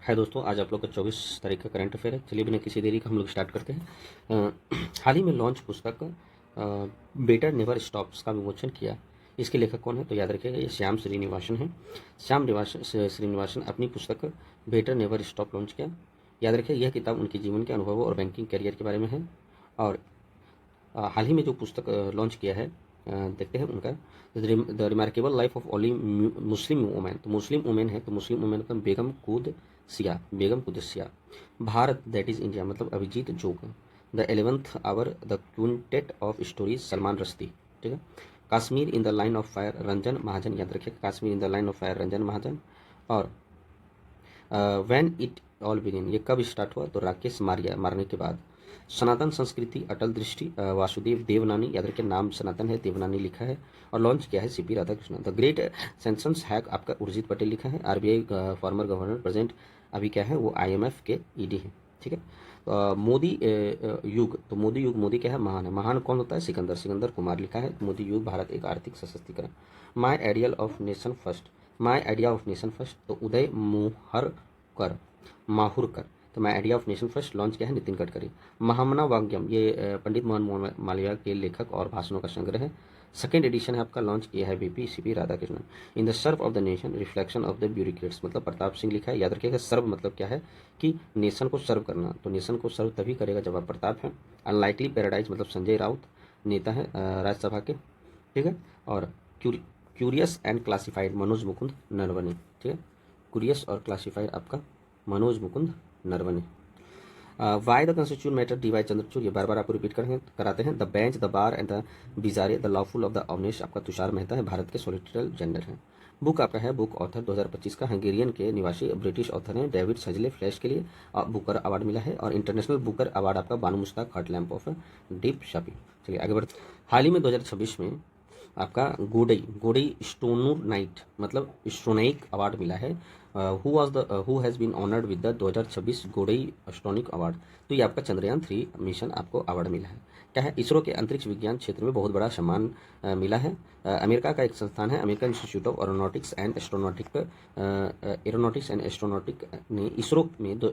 हाय दोस्तों, आज आप लोग का 24 तारीख का करंट अफेयर है। चलिए बिना किसी देरी का हम लोग स्टार्ट करते हैं। हाल ही में लॉन्च पुस्तक बेटर नेवर स्टॉप्स का विमोचन किया। इसके लेखक कौन है? तो याद रखिएगा, ये श्याम श्रीनिवासन है। श्रीनिवासन अपनी पुस्तक बेटर नेवर स्टॉप लॉन्च किया। याद रखिए, यह किताब उनके जीवन के अनुभवों और बैंकिंग करियर के बारे में है। और हाल ही में जो पुस्तक लॉन्च किया है, देखते हैं उनका the remarkable life of only Muslim women. तो मुस्लिम वुमेन है, तो मुस्लिम वुमेन का Begum Qudsia. Bharat that is India मतलब Abhijit Jog. The 11th hour the quintet of stories Salman Rushdie. ठीक है। Kashmir in the line of fire Ranjan Mahajan. याद रखिए, Kashmir in the line of fire Ranjan Mahajan. और व्हेन इट ऑल बिगिन, ये कब स्टार्ट हुआ? तो राकेश मारिया मारने के बाद। सनातन संस्कृति अटल दृष्टि वासुदेव देवनानी। याद रखिए, नाम सनातन है, देवनानी लिखा है। और लॉन्च किया है CP Radhakrishnan. The great census hack आपका उर्जित पटेल लिखा है। आरबीआई फॉर्मर गवर्नर, प्रेजेंट अभी क्या है वो आईएमएफ के ईडी है। ठीक है। मोदी युग, तो मोदी युग, मोदी क्या है? महान है। महान कौन होता है? सिकंदर कुमार लिखा है। मोदी युग भारत एक आर्थिक सशक्तिकरण। माई ideal of nation first, my idea of nation first, तो उदय माहुरकर। तो my idea of nation first launch किया है नितिन गडकरी। महामना वाग्यम, ये पंडित मोहन मालवीय के लेखक और भाषणों का संग्रह है। सेकेंड एडिशन है आपका, लॉन्च किया है BP CP Radhakrishnan. In the serve of the nation reflection of the bureaucrats, मतलब प्रताप सिंह लिखा है। याद रखिएगा, सर्व मतलब क्या है कि नेशन को सर्व करना। तो नेशन को सर्व तभी करेगा जब आप प्रताप हैं। अनलाइकली पैराडाइज मतलब संजय राउत नेता है राज्यसभा के। ठीक है। और curious and classified Manoj Mukund Naravane. ठीक है। क्यूरियस और क्लासिफाइड आपका Manoj Mukund Naravane. Why the constitution matter D Y Chandrachud, ये बार बार आपको रिपीट कराते हैं। The bench the bar and the bizarre the lawful of the अवनेश, आपका तुषार मेहता है, भारत के सॉलिसिटर जनरल हैं। बुक आपका है, बुक ऑथर 2025 का हंगेरियन के निवासी ब्रिटिश ऑथर हैं डेविड सजले, फ्लैश के लिए बुकर अवार्ड मिला है। और इंटरनेशनल बुकर अवार्ड आपका Banu Mushtaq heart lamp of deep shopping. चलिए आगे बढ़ते। हाल ही में 2026 में आपका गोडई स्टोनूर नाइट मतलब स्टोनाइक अवार्ड मिला है। Who has been honoured with the 2026 गोडई स्टोनिक अवार्ड। तो ये आपका चंद्रयान 3 मिशन आपको अवार्ड मिला है। क्या है? इसरो के अंतरिक्ष विज्ञान क्षेत्र में बहुत बड़ा सम्मान मिला है। अमेरिका का एक संस्थान है, American Institute of Aeronautics and Astronautic ने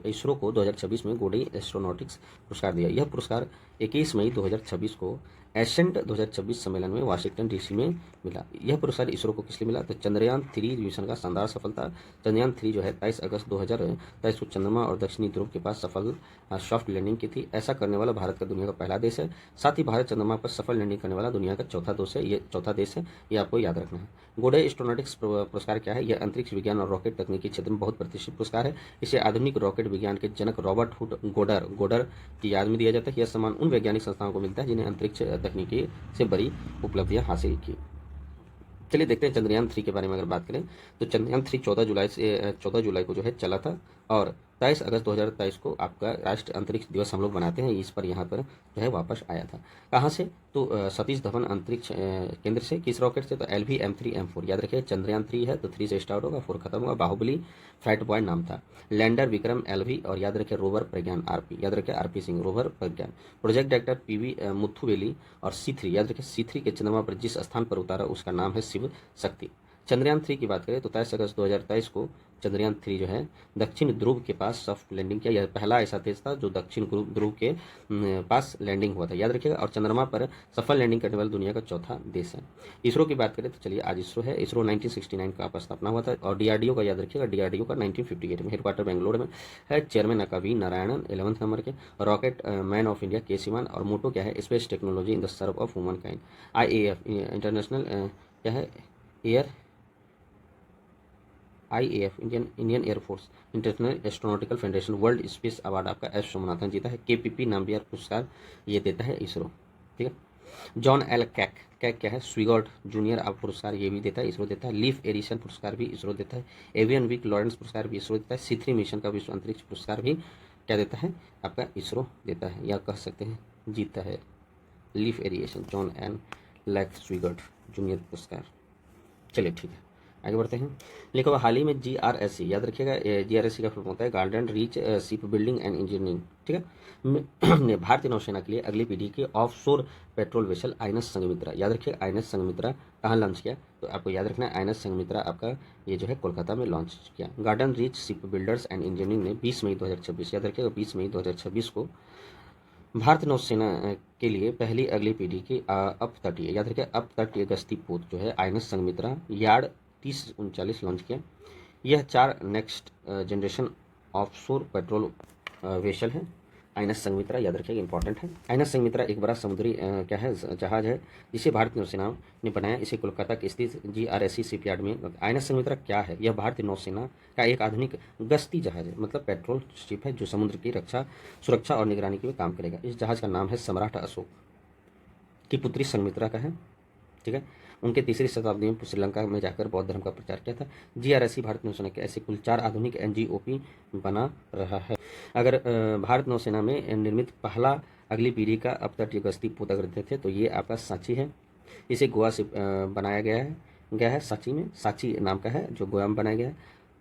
इसरो को 2026 में गोडई एस्ट्रोनॉटिक्स पुरस्कार दिया। यह पुरस्कार 21 मई 2026 को एसेंट 2026 सम्मेलन में वाशिंगटन डीसी में मिला। यह पुरस्कार इसरो को किस लिए मिला? तो चंद्रयान 3 मिशन का शानदार सफलता। चंद्रयान 3 जो है 23 अगस्त 2023 को चंद्रमा और दक्षिणी ध्रुव के पास सफल सॉफ्ट लैंडिंग की थी। ऐसा करने वाला भारत का दुनिया का पहला देश है। साथ ही भारत चंद्रमा पर सफल लैंडिंग करने वाला दुनिया का चौथा देश है। ये आपको याद रखना है। गोडे एस्ट्रोनॉटिक्स पुरस्कार क्या है? यह अंतरिक्ष विज्ञान और रॉकेट तकनीकी क्षेत्र में बहुत प्रतिष्ठित पुरस्कार है। इसे आधुनिक रॉकेट विज्ञान के जनक रॉबर्ट हुड गोडर की याद में दिया जाता है। यह सम्मान उन वैज्ञानिक संस्थाओं को मिलता है जिन्हें अंतरिक्ष तकनीकी से बड़ी उपलब्धियां हासिल की। चलिए देखते हैं चंद्रयान 3 के बारे में अगर बात करें तो चंद्रयान 3 14 जुलाई को जो है चला था। और 23 अगस्त 2023 को आपका राष्ट्रीय अंतरिक्ष दिवस हम लोग मनाते हैं। इस पर यहाँ पर जो है वापस आया था। कहाँ से? तो सतीश धवन अंतरिक्ष केंद्र से। किस रॉकेट से? तो LV M3 M4। याद रखिए, चंद्रयान 3 है तो 3 से स्टार्ट होगा, 4 खत्म होगा। बाहुबली फ्लाइट बॉय नाम था। Lander Vikram LV। और याद रखिए रोवर प्रज्ञान RP। याद रखिए RP Singh, rover Pragyan. Project director PV Muthuvel. और C3, याद रखिए C3 के चंद्रमा पर जिस स्थान पर उतारा उसका नाम है शिव शक्ति। चंद्रयान 3 की बात करें तो 23 अगस्त 2023 को चंद्रयान 3 जो है दक्षिण ध्रुव के पास सॉफ्ट लैंडिंग किया। यह पहला ऐसा देश था जो दक्षिण ध्रुव के पास लैंडिंग हुआ था, याद रखिएगा। और चंद्रमा पर सफल लैंडिंग करने वाला दुनिया का चौथा देश है। इसरो की बात करें तो चलिए, आज इसरो है। इसरो 1969 का स्थापना हुआ था। और DRDO का याद रखिएगा, DRDO का 1958 में, हेडक्वार्टर बेंगलोर में है। चेयरमैन का V नारायणन 11वें नंबर के। Rocket man of India K Sivan. और मोटो क्या है? Space technology in the serve of human IAF international क्या है? IAF Indian air force. International astronautical federation world space award आपका S सोमनाथन जीता है। KPP नामबियर पुरस्कार ये देता है इसरो। ठीक है। जॉन एल कैक क्या है? स्वीगॉर्ड जूनियर आप पुरस्कार ये भी देता है, इसरो देता है। लीफ एरिसन पुरस्कार भी इसरो देता है। एवियन वीक लॉरेंस पुरस्कार भी इसरो देता है। C3 मिशन का विश्व अंतरिक्ष पुरस्कार भी क्या देता है? आपका इसरो देता है, या कह सकते हैं जीता है। लीफ एरिएशन John N Jack Swigert junior पुरस्कार। चलिए ठीक है। आगे बढ़ते हैं। लिखा हुआ हाल ही में जीआरएससी, याद रखिएगा जीआरएससी का फुल होता है garden reach ship building and engineering, ठीक है, ने भारतीय नौसेना के लिए अगली पीढ़ी के offshore patrol vessel INS Sanghamitra, याद रखिए आईएनएस संघमित्रा कहाँ लॉन्च किया, तो आपको याद रखना है आईएनएस संघमित्रा आपका ये जो है कोलकाता में लॉन्च किया। Garden reach ship builders and engineering ने 20 मई 2026, याद रखिएगा 20 मई 2026 को भारतीय नौसेना के लिए पहली अगली पीढ़ी की अपतटीय, याद रखिए अपतटीय गश्ती पोत जो है आईएनएस संघमित्रा यार्ड 3039 लॉन्च किया। यह 4 next generation offshore patrol vessel है आईएनएस संघमित्रा, याद रखिएगा इंपॉर्टेंट है। आईएनएस संघमित्रा एक बड़ा समुद्री क्या है जहाज है जिसे भारतीय नौसेना ने बनाया, इसे कोलकाता के स्थित जीआरएससी शिपयार्ड में। आईएनएस संघमित्रा क्या है, यह भारतीय नौसेना का एक आधुनिक गश्ती जहाज है, मतलब पेट्रोल शिप है जो समुद्र की रक्षा सुरक्षा और निगरानी के लिए काम करेगा। इस जहाज का नाम है सम्राट अशोक की पुत्री संघमित्रा का है, ठीक है। उनके तीसरी शताब्दी में श्रीलंका में जाकर बौद्ध धर्म का प्रचार किया था। जीआरएससी भारतीय नौसेना के ऐसे कुल 4 आधुनिक एनजीओपी बना रहा है। अगर भारत नौसेना में निर्मित पहला अगली पीढ़ी का अपतटीय गश्ती पोत अगर देते थे तो ये आपका सांची है, इसे गोवा से बनाया गया है सांची में, सांची नाम का है जो गोवा में बनाया गया है।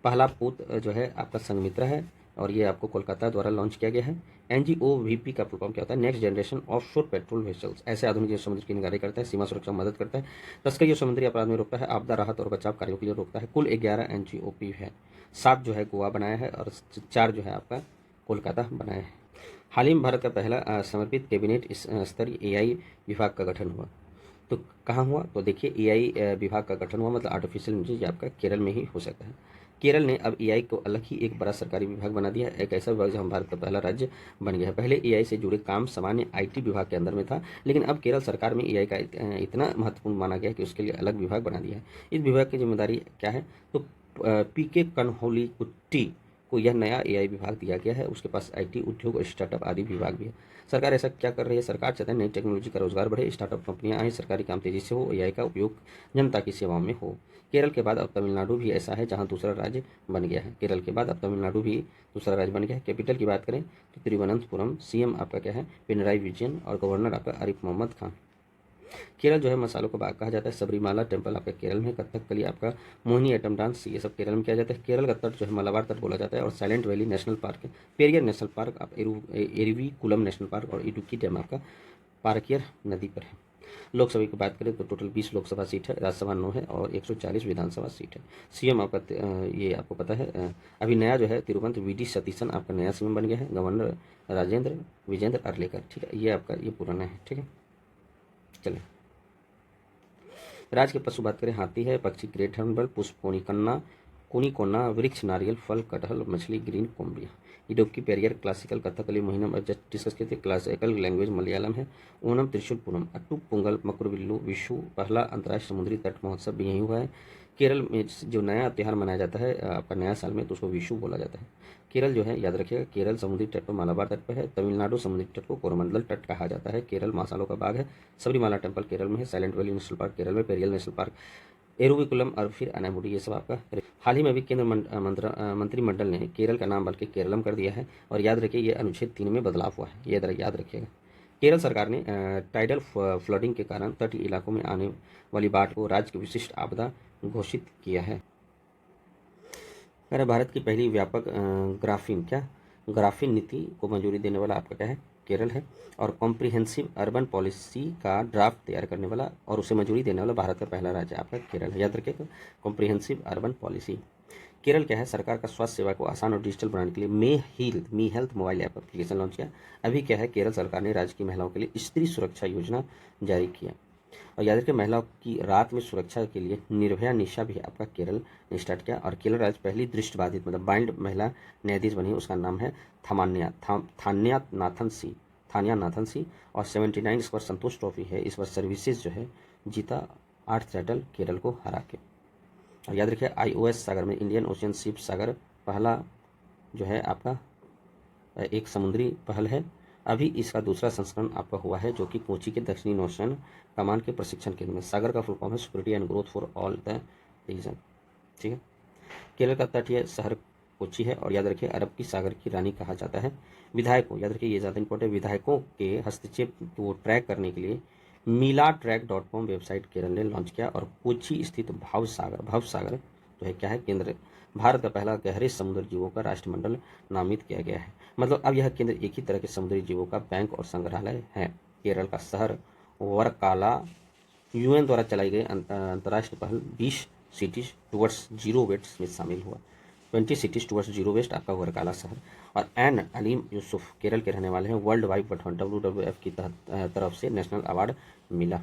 पहला पोत जो है आपका संघमित्रा है और ये आपको कोलकाता द्वारा लॉन्च किया गया है। एनजीओवीपी का फुल फॉर्म क्या होता है, next generation offshore patrol vessels, ऐसे आधुनिक जो समुद्र की निगरानी करता है, सीमा सुरक्षा में मदद करता है, तस्करी और समुद्री अपराध में रोकता है, आपदा राहत और बचाव कार्यों के लिए रोकता है। कुल 11 एनजीओपी है, 7 जो है गोवा बनाया है और 4 जो है आपका कोलकाता बनाया है। हाल ही में भारत का पहला समर्पित कैबिनेट स्तरीय एआई विभाग का गठन हुआ, तो कहाँ हुआ, तो देखिए एआई विभाग का गठन हुआ मतलब आर्टिफिशियल इंटेलिजेंस आपका केरल में ही हो सकता है। केरल ने अब एआई को अलग ही एक बड़ा सरकारी विभाग बना दिया है, एक ऐसा विभाग जहाँ भारत का पहला राज्य बन गया है। पहले एआई से जुड़े काम सामान्य आईटी विभाग के अंदर में था, लेकिन अब केरल सरकार में एआई का इतना महत्वपूर्ण माना गया कि उसके लिए अलग विभाग बना दिया है। इस विभाग की जिम्मेदारी क्या है, तो पीके कन्होलीकुट्टी को यह नया एआई विभाग दिया गया है। उसके पास आईटी उद्योग और स्टार्टअप आदि विभाग भी है। सरकार ऐसा क्या कर रही है, सरकार चाहते हैं नई टेक्नोलॉजी का रोजगार बढ़े, स्टार्टअप कंपनियां आए, सरकारी काम तेजी से हो, एआई का उपयोग जनता की सेवाओं में हो। केरल के बाद अब तमिलनाडु भी ऐसा है जहां दूसरा राज्य बन गया है। केरल के बाद अब तमिलनाडु भी दूसरा राज्य बन गया है। कैपिटल की बात करें तो तिरुवनंतपुरम, सीएम आपका क्या है पिनराई विजयन और गवर्नर आपका आरिफ मोहम्मद खान। केरल जो है मसालों का बाग कहा जाता है। सबरीमाला टेम्पल आपका केरल में, कथकली आपका मोहिनी एटम डांस ये सब केरल में किया जाता है। केरल का तट जो है मलाबार तट बोला जाता है और silent valley national park, Periyar national park, आप एरवीकुलम नेशनल पार्क और इडुक्की डैम आपका पारकियर नदी पर है। लोकसभा की बात करें तो टोटल 20 लोकसभा सीट है, राज्यसभा 9 है और 140 विधानसभा सीट है। सीएम आपका ये आपको पता है अभी नया जो है तिरुवंत वीडी सतीशन आपका नया सीएम बन गया है। गवर्नर राजेंद्र विजेंद्र अर्लेकर, ठीक है, ये आपका ये पुराना है, ठीक है। चलिए राज्य के पशु बात करें, हाथी है, पक्षी ग्रेट हॉर्नबिल, पुष्प कोनिकोना, वृक्ष नारियल, फल कटहल, मछली ग्रीन कोम्बिया। इडुक्की पेरियर क्लासिकल कथकली महीना जस्ट डिस्कस किए थे। क्लासिकल लैंग्वेज मलयालम है। ओणम त्रिशूल पूनम, अट्टू पोंगल, मकुरविल्लू, विशु, पहला अंतर्राष्ट्रीय समुद्री तट महोत्सव भी यही हुआ है। केरल में जो नया त्यौहार मनाया जाता है आपका नया साल में तो उसको विशु बोला जाता है। केरल जो है याद रखिएगा केरल समुद्री तट पर मालाबार तट पर है। तमिलनाडु समुद्री तट को कोरोमंडल तट कहा जाता है। केरल मसालों का बाग है। सबरीमाला टेम्पल केरल में है। Silent valley national park Kerala में, पेरियल नेशनल पार्क, एरुविकुलम और फिर अनामुडी, ये सब आपका। हाल ही में अभी केंद्र मंत्रिमंडल ने केरल का नाम बल्कि केरलम कर दिया है और याद रखिए ये अनुच्छेद 3 में बदलाव हुआ है, ये याद रखिएगा। केरल सरकार ने टाइडल फ्लडिंग के कारण तटीय इलाकों में आने वाली बाढ़ को राज्य की विशिष्ट आपदा घोषित किया है। भारत की पहली व्यापक ग्राफीन नीति को मंजूरी देने वाला आपका क्या है, केरल है। और कॉम्प्रिहेंसिव अर्बन पॉलिसी का ड्राफ्ट तैयार करने वाला और उसे मंजूरी देने वाला भारत का पहला राज्य आपका केरल है, याद रखिएगा। कॉम्प्रिहेंसिव अर्बन पॉलिसी केरल क्या है, सरकार का स्वास्थ्य सेवा को आसान और डिजिटल बनाने के लिए me health mobile app application launch किया। अभी क्या है, केरल सरकार ने राज्य की महिलाओं के लिए स्त्री सुरक्षा योजना जारी किया। और याद रखिए महिलाओं की रात में सुरक्षा के लिए निर्भया निशा भी आपका केरल ने स्टार्ट किया। और केरल राज्य पहली दृष्टिबाधित मतलब बाइंड महिला न्यायाधीश बनी, उसका नाम है थान्या नाथन सी। और 79 इस बार संतोष ट्रॉफी है, इस बार सर्विसेज जो है जीता 8 टाइटल केरल को हरा के। और याद रखिए IOS सागर में इंडियन ओशियन शिप सागर पहला जो है आपका एक समुद्री पहल है। अभी इसका दूसरा संस्करण आपका हुआ है जो कि कोची के दक्षिणी नौसेना कमान के प्रशिक्षण केंद्र में। सागर का फुल फॉर्म है security and growth for all the region, ठीक है। केरल का तटीय शहर कोची है और याद रखिए अरब की सागर की रानी कहा जाता है। विधायकों, याद रखिए ये ज़्यादा इंपॉर्टेंट, विधायकों के हस्तक्षेप को ट्रैक करने के लिए milatrack.com वेबसाइट केरल ने लॉन्च किया। और कोची स्थित भवसागर जो है क्या है, केंद्र भारत का पहला गहरे समुद्री जीवों का राष्ट्रमंडल नामित किया गया है। मतलब अब यह केंद्र एक ही तरह के समुद्री जीवों का बैंक और संग्रहालय है। केरल का शहर वर्काला यूएन द्वारा चलाई गई अंतर्राष्ट्रीय पहल 20 सिटीज टुवर्ड्स जीरो वेस्ट में शामिल हुआ। 20 सिटीज टुवर्ड्स जीरो वेस्ट आपका वर्काला शहर। और एन अलीम यूसुफ केरल के रहने वाले हैं, वर्ल्ड वाइड पठन WWF की तरफ से नेशनल अवार्ड मिला।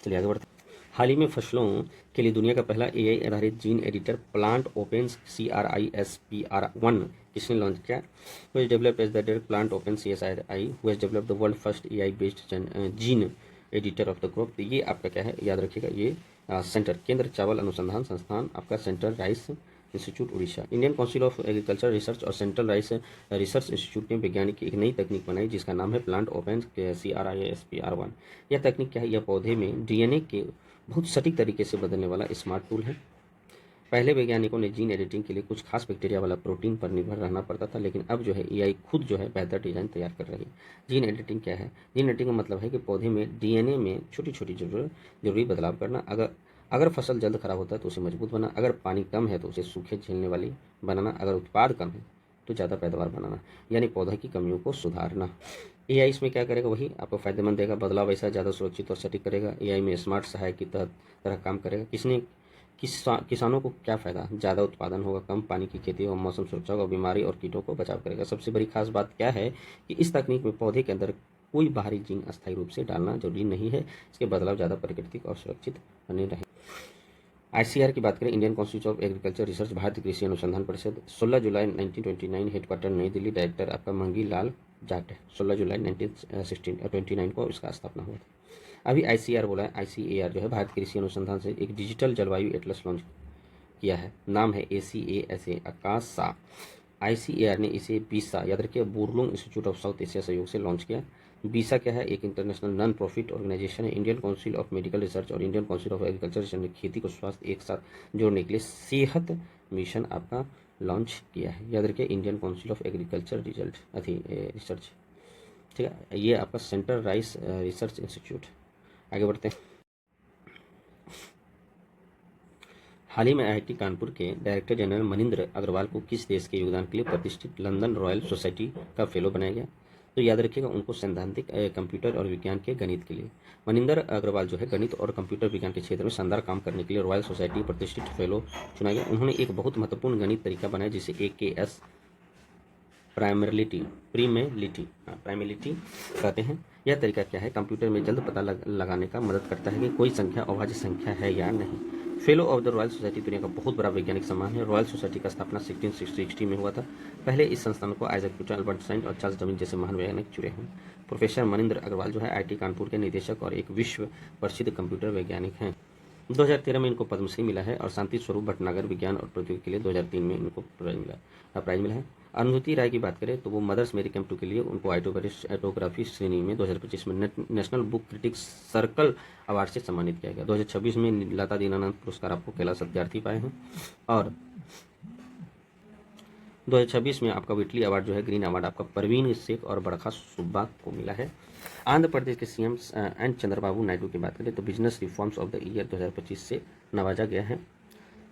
चलिए आगे बढ़ते हैं। हाल ही में फसलों के लिए दुनिया का पहला AI आधारित gene editor plant opens CRISPR1 किसने लॉन्च किया? Who has developed as the direct plant open CSII who has developed the world first AI based gene editor of the crop. तो ये आपका क्या है, याद रखिएगा, ये सेंटर केंद्र चावल अनुसंधान संस्थान आपका central rice institute Orissa. Indian council of agriculture research और सेंट्रल राइस रिसर्च इंस्टीट्यूट ने वैज्ञानिक की एक नई तकनीक बनाई जिसका नाम है प्लांट ओपन CRISPR1। यह तकनीक क्या है, यह पौधे में DNA के बहुत सटीक तरीके से बदलने वाला स्मार्ट टूल है। पहले वैज्ञानिकों ने जीन एडिटिंग के लिए कुछ खास बैक्टीरिया वाला प्रोटीन पर निर्भर रहना पड़ता था, लेकिन अब जो है AI खुद जो है बेहतर डिजाइन तैयार कर रही है। जीन एडिटिंग क्या है? जीन एडिटिंग का मतलब है कि पौधे में DNA में छोटी छोटी जरूरी बदलाव करना। अगर फसल जल्द खराब होता है तो उसे मजबूत बनाना, अगर पानी कम है तो उसे सूखे झेलने वाली बनाना, अगर उत्पाद कम है तो ज़्यादा पैदावार बनाना, यानी पौधे की कमियों को सुधारना। AI इसमें क्या करेगा, वही आपको फायदेमंद देगा, बदलाव ऐसा ज़्यादा सुरक्षित और सटीक करेगा। AI में स्मार्ट सहायक की तरह काम करेगा। किसानों को क्या फ़ायदा? ज़्यादा उत्पादन होगा, कम पानी की खेती होगा, मौसम सुरक्षा होगा, बीमारी और कीटों को बचाव करेगा। सबसे बड़ी खास बात क्या है कि इस तकनीक में पौधे के अंदर कोई बाहरी जीन अस्थायी रूप से डालना जरूरी नहीं है। इसके बदलाव ज़्यादा प्राकृतिक और सुरक्षित बने रहे। ICAR की बात करें, Indian council of agriculture research, भारतीय कृषि अनुसंधान परिषद, 16 जुलाई 1929 हेडक्वार्टर नई दिल्ली, डायरेक्टर आपका मंगी लाल जाट है। 16 जुलाई 1929 को इसका स्थापना हुआ था। अभी ICAR बोला है, ICAR जो है भारतीय कृषि अनुसंधान से एक डिजिटल जलवायु एटलस लॉन्च किया है, नाम है ACASA आकाशा। ICAR ने इसे बीसा, याद रखिए, बुरलुंग इंस्टीट्यूट ऑफ साउथ एशिया सहयोग से लॉन्च किया। बीसा क्या है? एक इंटरनेशनल नॉन प्रॉफिट ऑर्गेनाइजेशन है। Indian council of medical research और इंडियन काउंसिल ऑफ एग्रीकल्चर ने खेती को स्वास्थ्य एक साथ जोड़ने के लिए सेहत मिशन आपका लॉन्च किया है। याद रखिए, Indian council of agriculture research, ठीक है, ये आपका सेंट्रल राइस रिसर्च इंस्टीट्यूट। आगे बढ़ते हैं। हाल ही में IIT कानपुर के डायरेक्टर जनरल मनिंदर अग्रवाल को किस देश के योगदान के लिए प्रतिष्ठित लंदन रॉयल सोसाइटी का फेलो बनाया गया? तो याद रखिएगा, उनको सैद्धांतिक कंप्यूटर और विज्ञान के गणित के लिए। मनिंदर अग्रवाल जो है गणित और कंप्यूटर विज्ञान के क्षेत्र में शानदार काम करने के लिए रॉयल सोसाइटी प्रतिष्ठित फेलो चुना गया। उन्होंने एक बहुत महत्वपूर्ण गणित तरीका बनाया जिसे AKS प्राइमलिटी कहते हैं। यह तरीका क्या है? कंप्यूटर में जल्द पता लगाने का मदद करता है कि कोई संख्या अभाज्य संख्या है या नहीं। Fellow of the royal society दुनिया का बहुत बड़ा वैज्ञानिक सम्मान है। रॉयल सोसाइटी का स्थापना 1660 में हुआ था। पहले इस संस्थान को आइजैक न्यूटन, अल्बर्ट आइंस्टाइन और चार्ल्स डार्विन जैसे महान वैज्ञानिक जुड़े हैं। प्रोफेसर मनिंदर अग्रवाल जो है IIT कानपुर के निदेशक और एक विश्व प्रसिद्ध कंप्यूटर वैज्ञानिक हैं। 2013 में इनको पद्मश्री मिला है और शांति स्वरूप भटनागर विज्ञान और प्रौद्योगिकी के लिए 2003 में इनको प्राइज मिला है। अरुंधति राय की बात करें तो वो मदर्स मेरी कैंप 2 के लिए उनको ऑटोग्राफी श्रेणी में 2025 में national book critics circle award से सम्मानित किया गया। 2026 में लता दीनानाथ पुरस्कार आपको कैलाश सत्यार्थी पाए हैं और 2026 में आपका विटली अवार्ड जो है ग्रीन अवार्ड आपका परवीन शेख और बरखा सुब्बा को मिला है। आंध्र प्रदेश के CM एन चंद्रबाबू नायडू की बात करें तो business reforms of the year 2025 से नवाजा गया है।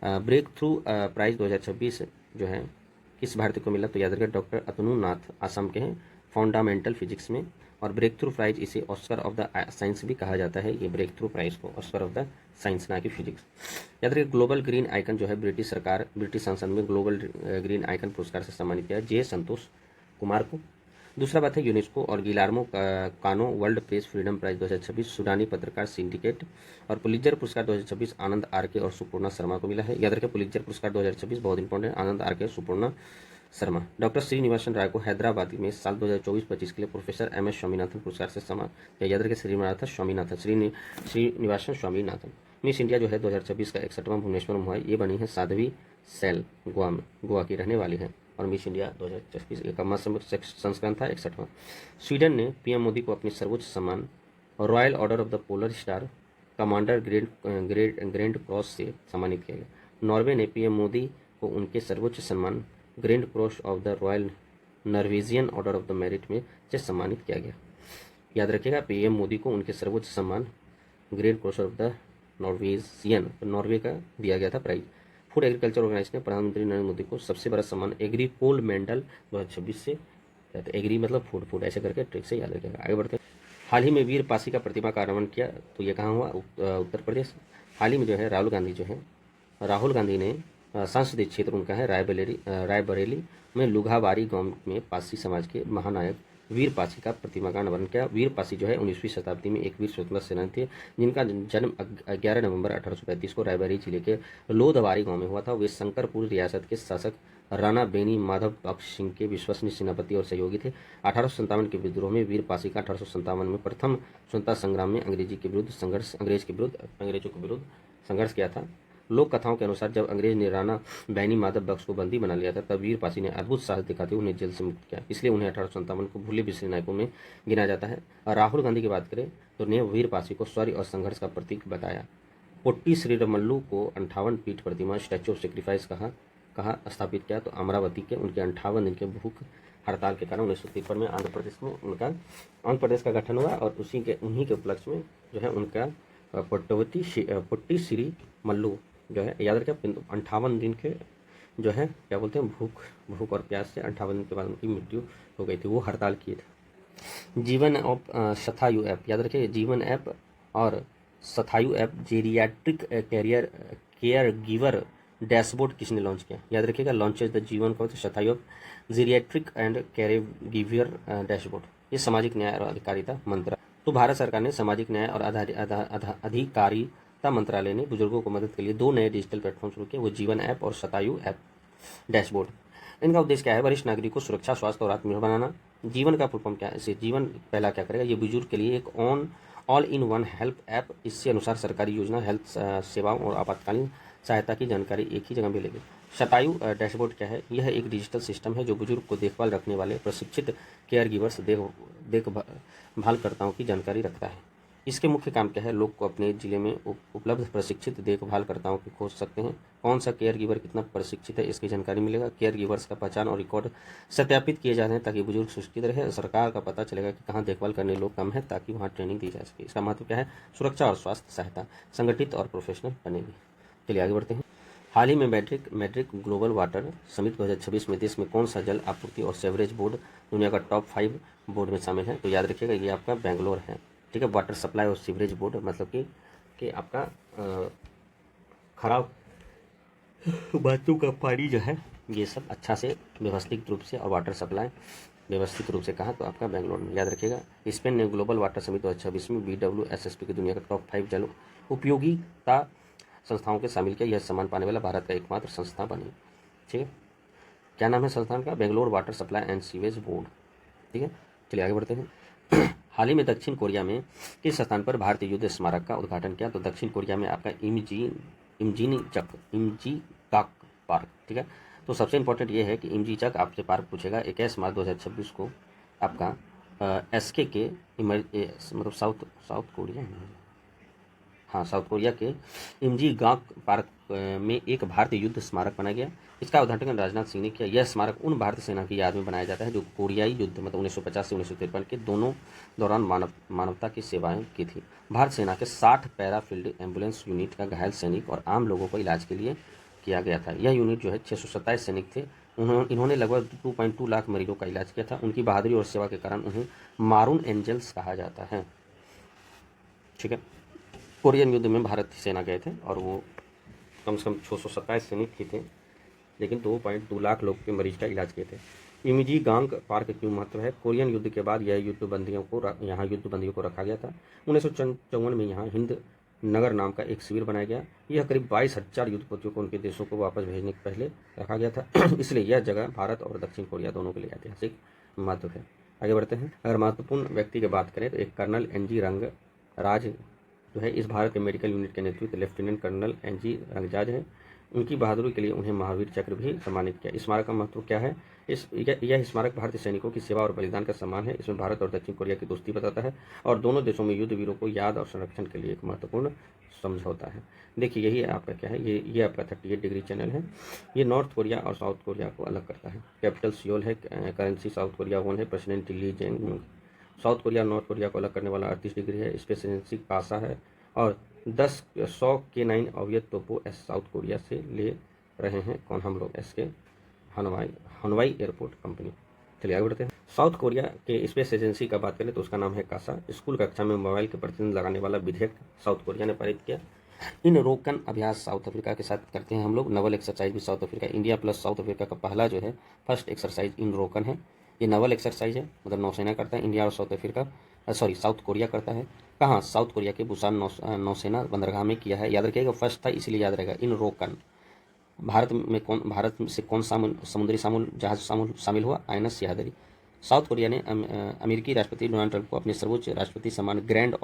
ब्रेक थ्रू प्राइज 2026 जो है किस भारतीय को मिला? तो याद रखिए, डॉक्टर अतनु नाथ आसाम के हैं, फंडामेंटल फिजिक्स में। और ब्रेक थ्रू प्राइज इसे ऑस्कर ऑफ द साइंस भी कहा जाता है। ये ब्रेक थ्रू प्राइज को ऑस्कर ऑफ द साइंस ना कि फिजिक्स। याद रखिए, ग्लोबल ग्रीन आइकन जो है ब्रिटिश संसद में ग्लोबल ग्रीन आइकन पुरस्कार से सम्मानित किया J संतोष कुमार को। दूसरा बात है यूनेस्को और गिलार्मो कानो वर्ल्ड प्रेस फ्रीडम प्राइज 2026 सूडानी पत्रकार सिंडिकेट। और पुलित्जर पुरस्कार 2026 आनंद RK और सुपर्णा शर्मा को मिला है। याद रखें, पुलित्जर पुरस्कार 2026 बहुत इंपॉर्टेंट है, आनंद RK सुपर्णा शर्मा। डॉक्टर श्रीनिवासन राय को हैदराबाद में साल 2024-25 के लिए प्रोफेसर MS स्वामीनाथन पुरस्कार से सम्मान। याद रखें, श्रीनिवासन स्वामीनाथन। मिस इंडिया जो है 2026 का 61वां भुवनेश्वर में हुआ है। ये बनी है साध्वी सैल, गोवा की रहने वाली है। और मिस इंडिया 2026 का संस्करण था 61वां। स्वीडन ने PM मोदी को अपनी सर्वोच्च सम्मान royal order of the polar star commander grand cross से सम्मानित किया गया। नॉर्वे ने PM मोदी को उनके सर्वोच्च सम्मान grand cross of the royal Norwegian order of the merit में से सम्मानित किया गया। याद रखिएगा, PM मोदी को उनके सर्वोच्च सम्मान grand cross of the Norwegian, Norway का दिया गया था प्राइज। फूड एग्रीकल्चर ऑर्गेनाइजेशन ने प्रधानमंत्री नरेंद्र मोदी को सबसे बड़ा सम्मान एग्री गोल्ड मेडल 2026 से कहते हैं। एग्री मतलब फूड, फूड ऐसे करके ट्रिक से याद रखेगा। आगे बढ़ते हैं। हाल ही में वीर पासी का प्रतिमा का अनावरण किया, तो ये कहाँ हुआ? उत्तर प्रदेश। हाल ही में जो है राहुल गांधी ने संसदीय क्षेत्र उनका है रायबरेली में लुघाबारी गांव में पासी समाज के महानायक वीर पासी का प्रतिमा का अनावरण किया। वीर पासी जो है 19वीं शताब्दी में एक वीर स्वतंत्रता सेनानी थे, जिनका जन्म 11 नवंबर 1835 को रायबरेली जिले के लोधवारी गांव में हुआ था। वे शंकरपुर रियासत के शासक राणा बेनी माधव बख्श सिंह के विश्वसनीय सेनापति और सहयोगी थे। 1857 के विद्रोह में वीर पासी का 1857 में प्रथम स्वतंत्रता संग्राम में अंग्रेजों के विरुद्ध संघर्ष किया था। लोक कथाओं के अनुसार जब अंग्रेज ने राणा बैनी माधव बख्श को बंदी बना लिया था, तब वीर पासी ने अद्भुत साहस दिखाते हुए उन्हें जेल से मुक्त किया। इसलिए उन्हें 1857 को भूले बिसरे नायकों में गिना जाता है। और राहुल गांधी की बात करें तो ने वीर पासी को शौर्य और संघर्ष का प्रतीक बताया। पोट्टी श्रीरामुलु को 58 feet Pratima statue of sacrifice कहा स्थापित किया, तो अमरावती के उनके 58 दिन के भूख हड़ताल के कारण 1953 में आंध्र प्रदेश का गठन हुआ। और उन्हीं के उपलक्ष्य में जो है उनका पोट्टी श्री मल्लू जो है याद रखें 58 दिन के जो है क्या बोलते हैं भूख और प्यास से 58 दिन के बाद उनकी मृत्यु हो गई थी, वो हड़ताल किए थे। जीवन ऑफ शतायु ऐप याद रखें, जीवन ऐप और Shatayu app geriatric care giver dashboard किसने लॉन्च किया? याद रखिएगा, लॉन्चेज द जीवन का Shatayu app geriatric and care giver dashboard, ये सामाजिक न्याय और अधिकारिता मंत्रालय। तो भारत सरकार ने सामाजिक न्याय और अधिकारिता मंत्रालय ने बुजुर्गों को मदद के लिए 2 नए डिजिटल प्लेटफॉर्म शुरू किए, वो जीवन ऐप और शतायु ऐप डैशबोर्ड। इनका उद्देश्य क्या है? वरिष्ठ नागरिक को सुरक्षा, स्वास्थ्य और आत्मनिर्भर बनाना। जीवन का फुल फॉर्म क्या है? इसे जीवन पहला क्या करेगा? ये बुजुर्ग के लिए एक all in one help app. इससे अनुसार सरकारी योजना, हेल्थ सेवाओं और आपातकालीन सहायता की जानकारी एक ही जगह मिलेगी। शतायु डैशबोर्ड क्या है? यह एक डिजिटल सिस्टम है जो बुजुर्ग को देखभाल रखने वाले प्रशिक्षित केयर गिवर्स देखभालकर्ताओं की जानकारी रखता है। इसके मुख्य काम क्या है? लोग को अपने जिले में उपलब्ध प्रशिक्षित देखभालकर्ताओं की खोज सकते हैं। कौन सा केयर गिवर कितना प्रशिक्षित है, इसकी जानकारी मिलेगा। केयर गिवर्स का पहचान और रिकॉर्ड सत्यापित किए जाते हैं ताकि बुजुर्ग सुरक्षित रहे। सरकार का पता चलेगा कि कहाँ देखभाल करने लोग कम है, ताकि वहाँ ट्रेनिंग दी जा सके। इसका महत्व क्या है? सुरक्षा और स्वास्थ्य सहायता, संगठित और प्रोफेशनल बनेगी। चलिए आगे बढ़ते हैं। हाल ही में मैड्रिड ग्लोबल वाटर समिट 2026 में देश में कौन सा जल आपूर्ति और सीवरेज बोर्ड दुनिया का टॉप 5 बोर्ड में शामिल है? तो याद रखिएगा, ये आपका बेंगलोर है। ठीक है, वाटर सप्लाई और सीवरेज बोर्ड मतलब कि आपका खराब बातों का पानी जो है ये सब अच्छा से व्यवस्थित रूप से, और वाटर सप्लाई व्यवस्थित रूप से कहा तो आपका बेंगलोर में। याद रखिएगा, स्पेन ने ग्लोबल वाटर समिट 2026 में BWSSP की दुनिया का टॉप 5 जल उपयोगिता संस्थाओं के शामिल किया। यह सम्मान पाने वाला भारत का एकमात्र संस्था बनी। ठीक है, क्या नाम है संस्थान का? Bangalore water supply and sewage board. ठीक है, चलिए आगे बढ़ते हैं। हाल ही में दक्षिण कोरिया में किस स्थान पर भारतीय युद्ध स्मारक का उद्घाटन किया? तो दक्षिण कोरिया में आपका इमजीचक पार्क। ठीक है, तो सबसे इंपॉर्टेंट ये है कि इमजीचक आपसे पार्क पूछेगा। 21 मार्च 2026 को आपका SK के मतलब साउथ कोरिया के इमजीगाक पार्क में एक भारतीय युद्ध स्मारक बनाया गया। इसका उद्घाटन राजनाथ सिंह ने किया। यह स्मारक उन भारतीय सेना की याद में बनाया जाता है जो कोरियाई युद्ध मतलब 1950 से 1953 के दोनों दौरान मानवता की सेवाएं की थी। भारत सेना के 60 पैरा फील्ड एम्बुलेंस यूनिट का घायल सैनिक और आम लोगों को इलाज के लिए किया गया था। यह यूनिट जो है 627 सैनिक थे। इन्होंने लगभग 2.2 लाख मरीजों का इलाज किया था। उनकी बहादुरी और सेवा के कारण उन्हें मारून एंजल्स कहा जाता है। ठीक है, कोरियन युद्ध में भारतीय सेना गए थे और वो कम से कम 627 सैनिक ही थे, लेकिन 2.2 लाख लोग के मरीज का इलाज किए थे। इमजीगांग पार्क क्यों महत्व है? कोरियन युद्ध के बाद यह युद्धबंदियों को रखा गया था। 1954 में यहाँ हिंद नगर नाम का एक शिविर बनाया गया। यह करीब 22,000 युद्धपोतियों को उनके देशों को वापस भेजने के पहले रखा गया था। इसलिए यह जगह भारत और दक्षिण कोरिया दोनों के लिए ऐतिहासिक महत्व है। आगे बढ़ते हैं। अगर महत्वपूर्ण व्यक्ति की बात करें तो एक कर्नल NG रंगराज जो है इस भारत के मेडिकल यूनिट के नेतृत्व लेफ्टिनेंट कर्नल NG रंगराज हैं। उनकी बहादुरी के लिए उन्हें महावीर चक्र भी सम्मानित किया। इस स्मारक का महत्व क्या है? यह स्मारक भारतीय सैनिकों की सेवा और बलिदान का सम्मान है। इसमें भारत और दक्षिण कोरिया की दोस्ती बताता है और दोनों देशों में युद्ध वीरों को याद और संरक्षण के लिए एक महत्वपूर्ण समझौता है। देखिए, यही आपका क्या है, ये आपका 38 डिग्री चैनल है। ये नॉर्थ कोरिया और साउथ कोरिया को अलग करता है। कैपिटल सियोल है, करेंसी साउथ कोरिया वॉन है, प्रेसिडेंट ली जेंग। साउथ कोरिया और नॉर्थ कोरिया को अलग करने वाला 38 डिग्री है। स्पेस एजेंसी कासा है और 100 K9 अवयव तोपों साउथ कोरिया से ले रहे हैं कौन हम लोग, इसके हनवाई एयरपोर्ट कंपनी। चलिए आगे बढ़ते हैं। साउथ कोरिया के स्पेस एजेंसी का बात करें तो उसका नाम है कासा। स्कूल कक्षा में मोबाइल के प्रतिदिन लगाने वाला विधेयक साउथ कोरिया ने पारित किया। इन रोकन अभ्यास साउथ अफ्रीका के साथ करते हैं हम लोग। नवल एक्सरसाइज भी south Africa, India plus south Africa का पहला जो है फर्स्ट एक्सरसाइज इन रोकन है। ये नवल एक्सरसाइज है, मतलब नौसेना करता है, इंडिया और साउथ अफ्रीका साउथ कोरिया करता है। कहाँ? साउथ कोरिया के बुसान नौसेना बंदरगाह में किया है। याद रखिएगा फर्स्ट था इसलिए याद रहेगा इन रोकन। भारत से कौन समुद्री जहाज शामिल हुआ? आईएनएस सियादरी। साउथ कोरिया ने अमेरिकी राष्ट्रपति डोनाल्ड ट्रंप को अपने सर्वोच्च राष्ट्रपति सम्मान ग्रैंड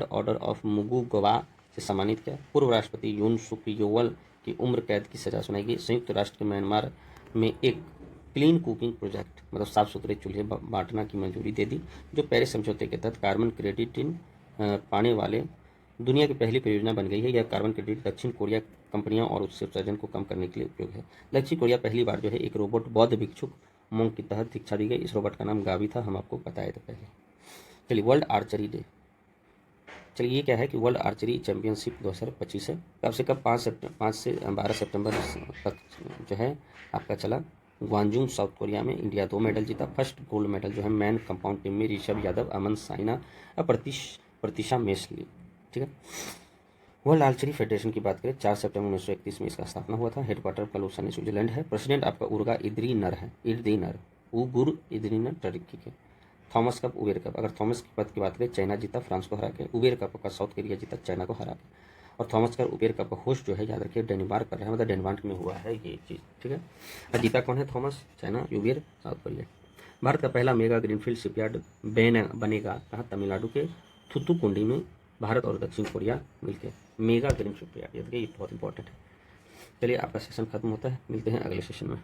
ऑर्डर ऑफ मुगुगवा से सम्मानित किया। पूर्व राष्ट्रपति यून सुक योवल की उम्र कैद की सजा सुनाई गई। संयुक्त राष्ट्र के म्यांमार में एक क्लीन कुकिंग प्रोजेक्ट, मतलब साफ सुथरे चूल्हे बांटना की मंजूरी दे दी, जो पेरिस समझौते के तहत कार्बन क्रेडिट पाने वाले दुनिया की पहली परियोजना बन गई है। यह कार्बन क्रेडिट दक्षिण कोरिया कंपनियों और उससे उत्सर्जन को कम करने के लिए उपयोग है। दक्षिण कोरिया पहली बार जो है एक रोबोट बौद्ध भिक्षुक मोंग के तहत शिक्षा दी गई। इस रोबोट का नाम गावी था, हम आपको बताए थे पहले। चलिए वर्ल्ड आर्चरी डे। चलिए ये क्या है कि वर्ल्ड आर्चरी चैंपियनशिप 2025 है। कब से कब? 5 से 12 सितंबर तक जो है आपका चला। ग्वांजुंग साउथ कोरिया में इंडिया 2 मेडल जीता। फर्स्ट गोल्ड मेडल जो है मैन कंपाउंड टीम में ऋषभ यादव, अमन साइना और प्रतीशा मेसली। ठीक है। वर्ल्ड आर्चरी फेडरेशन की बात करें 4 सितंबर 1931 में इसका स्थापना हुआ था। हेडक्वार्टर का लुसाने स्विट्जरलैंड है। प्रेसिडेंट आपका उर्गा इद्रीनर है, उगुर इद्रीनर टर्की के। थॉमस कप उबेर कप, अगर थॉमस कप की बात करें चाइना जीता फ्रांस को हरा के। उबेर कप का साउथ कोरिया जीता चाइना को हरा के। और थॉमस कप उबेर कप का होस्ट जो है याद रखिए डेनमार्क कर रहा है, मतलब डेनमार्क में हुआ है ये चीज़। ठीक है। और जीता कौन है? Thomas, China, Uber south Korea. Bharat का पहला मेगा ग्रीनफील्ड शिपयार्ड बनेगा कहाँ? तमिलनाडु के थुथुकुंडी में। भारत और दक्षिण कोरिया मिलकर मेगा ग्रीन शिपयार्ड, ये बहुत इंपॉर्टेंट है। चलिए आपका सेशन खत्म होता है, मिलते हैं अगले सेशन में।